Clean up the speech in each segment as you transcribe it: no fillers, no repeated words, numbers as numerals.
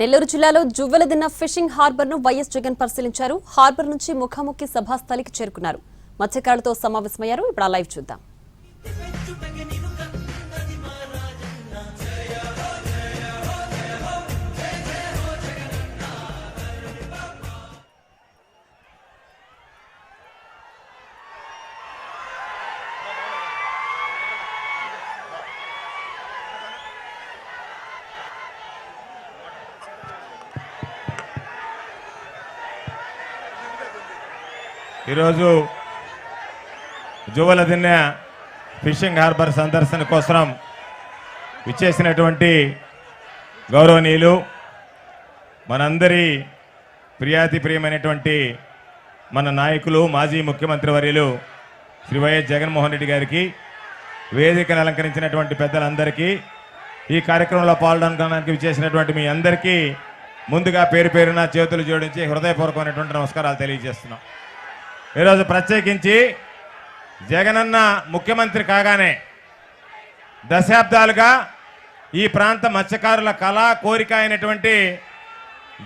నెల్లూరు జిల్లాలో Juvvaladinne fishing harbour ను YS Jagan పరిశీలించారు. హార్బర్ నుంచి ముఖాముఖి సభాస్థలికి చేరుకున్నారు. మత్స్యకారులతో సమావేశమయ్యారు. ఇప్పుడు లైవ్ చూద్దాం. ఈరోజు జువ్వెలదిన్న ఫిషింగ్ హార్బర్ సందర్శన కోసం విచ్చేసినటువంటి గౌరవనీయులు మనందరి ప్రియమైనటువంటి మన నాయకులు మాజీ ముఖ్యమంత్రి వర్యులు శ్రీ వైఎస్ జగన్మోహన్ రెడ్డి గారికి, వేదికను అలంకరించినటువంటి పెద్దలందరికీ, ఈ కార్యక్రమంలో పాల్గొనడానికి విచ్చేసినటువంటి మీ అందరికీ ముందుగా పేరు పేరున చేతులు జోడించి హృదయపూర్వకమైనటువంటి నమస్కారాలు తెలియజేస్తున్నాం. ఈరోజు ప్రత్యేకించి జగనన్న ముఖ్యమంత్రి కాగానే దశాబ్దాలుగా ఈ ప్రాంత మత్స్యకారుల కళ కోరిక అయినటువంటి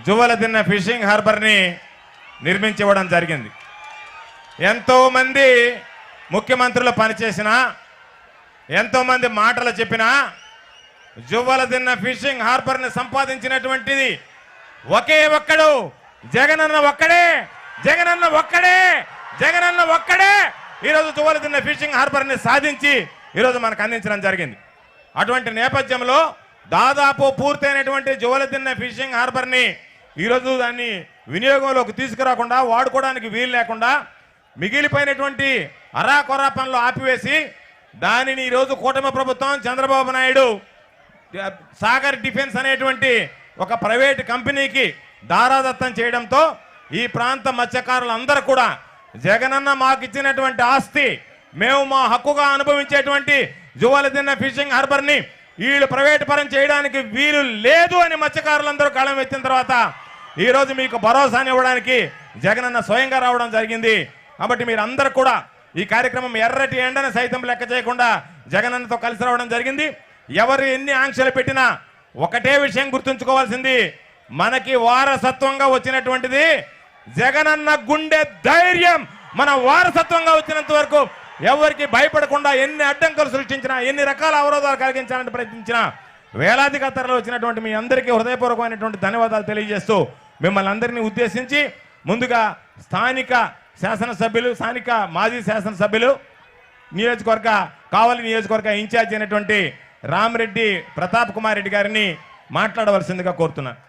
జువ్వెలదిన్న ఫిషింగ్ హార్బర్ని నిర్మించివ్వడం జరిగింది. ఎంతోమంది ముఖ్యమంత్రులు పనిచేసినా, ఎంతోమంది మాటలు చెప్పినా జువ్వెలదిన్న ఫిషింగ్ హార్బర్ని సంపాదించినటువంటిది ఒకే ఒక్కడు జగనన్న ఒక్కడే, జగనన్న ఒక్కడే, జగనన్న ఒక్కడే ఈరోజు జువ్వెలదిన్న ఫిషింగ్ హార్బర్ని సాధించి ఈరోజు మనకు అందించడం జరిగింది. అటువంటి నేపథ్యంలో దాదాపు పూర్తయినటువంటి జువ్వెలదిన్న ఫిషింగ్ హార్బర్ని ఈరోజు దాన్ని వినియోగంలోకి తీసుకురాకుండా, వాడుకోవడానికి వీలు లేకుండా మిగిలిపోయినటువంటి అరాకొరా పనులు ఆపివేసి దానిని ఈరోజు కూటమి ప్రభుత్వం చంద్రబాబు నాయుడు సాగర్ డిఫెన్స్ అనేటువంటి ఒక ప్రైవేట్ కంపెనీకి దారాదత్తం చేయడంతో ఈ ప్రాంత మత్స్యకారులందరూ కూడా జగనన్న మాకు ఇచ్చినటువంటి ఆస్తి, మేము మా హక్కుగా అనుభవించేటువంటి జువ్వెలదిన్న ఫిషింగ్ హార్బర్ని వీళ్ళు ప్రైవేట్ పరం చేయడానికి వీలు లేదు అని మత్స్యకారులందరూ కళం ఎత్తిన తర్వాత ఈరోజు మీకు భరోసాని ఇవ్వడానికి జగనన్న స్వయంగా రావడం జరిగింది. కాబట్టి మీరందరూ కూడా ఈ కార్యక్రమం ఎర్రటి ఎండని సైతం లెక్క చేయకుండా జగనన్నతో కలిసి రావడం జరిగింది. ఎవరు ఎన్ని ఆంక్షలు పెట్టినా ఒకటే విషయం గుర్తుంచుకోవాల్సింది, మనకి వారసత్వంగా వచ్చినటువంటిది జగనన్న గుండె ధైర్యం. మన వారసత్వంగా వచ్చినంత వరకు ఎవరికి భయపడకుండా ఎన్ని అడ్డంకులు సృష్టించినా, ఎన్ని రకాల అవరోధాలు కలిగించాలని ప్రయత్నించినా వేలాదిగా తరలి వచ్చినటువంటి మీ అందరికీ హృదయపూర్వకమైనటువంటి ధన్యవాదాలు తెలియజేస్తూ మిమ్మల్ని అందరినీ ఉద్దేశించి ముందుగా స్థానిక శాసనసభ్యులు, స్థానిక మాజీ శాసనసభ్యులు, కావలి నియోజకవర్గ ఇన్ఛార్జ్ అయినటువంటి రామిరెడ్డి ప్రతాప్ కుమార్ రెడ్డి గారిని మాట్లాడవలసిందిగా కోరుతున్నాను.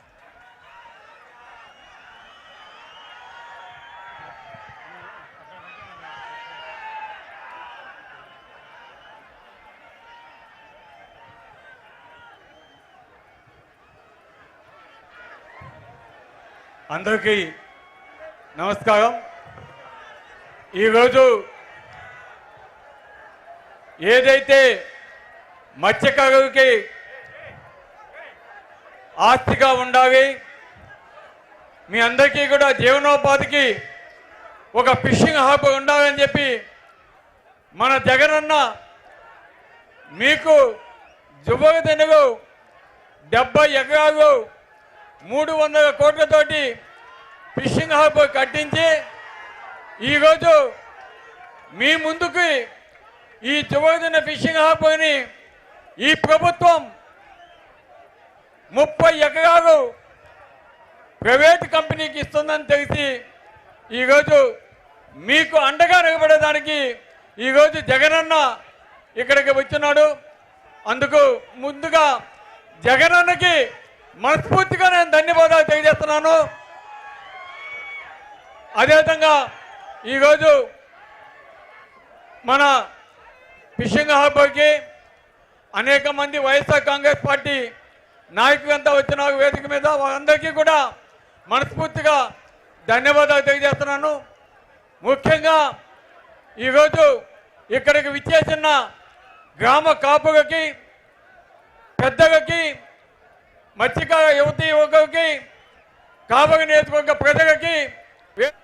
అందరికీ నమస్కారం. ఈరోజు ఏదైతే మత్స్యకారులకి ఆస్తిగా ఉండాలి, మీ అందరికీ కూడా జీవనోపాధికి ఒక ఫిషింగ్ హార్బర్ ఉండాలని చెప్పి మన జగనన్న మీకు జువ్వెలదిన్నలో 70 ఎకరాలు 300 కోట్లతోటి ఫిషింగ్ హార్బర్ కట్టించి ఈరోజు మీ ముందుకి ఈ జువ్వెలదిన్న ఫిషింగ్ హార్బర్ని ఈ ప్రభుత్వం 30 ఎకరాలు ప్రైవేట్ కంపెనీకి ఇస్తుందని తెలిసి ఈరోజు మీకు అండగా నిలబడడానికి ఈరోజు జగనన్న ఇక్కడికి వచ్చినాడు. అందుకు ముందుగా జగనన్నకి మనస్ఫూర్తిగా నేను ధన్యవాదాలు తెలియజేస్తున్నాను. అదేవిధంగా ఈరోజు మన ఫిషింగ్ హార్బర్కి అనేక మంది వైఎస్ఆర్ కాంగ్రెస్ పార్టీ నాయకులంతా వచ్చిన వేదిక మీద వారందరికీ కూడా మనస్ఫూర్తిగా ధన్యవాదాలు తెలియజేస్తున్నాను. ముఖ్యంగా ఈరోజు ఇక్కడికి విచ్చేసిన గ్రామ కాపులకి, పెద్దలకి, మత్స్యకార యువతీ యువకులకి, కావలి నియోజకవర్గ ప్రజలకి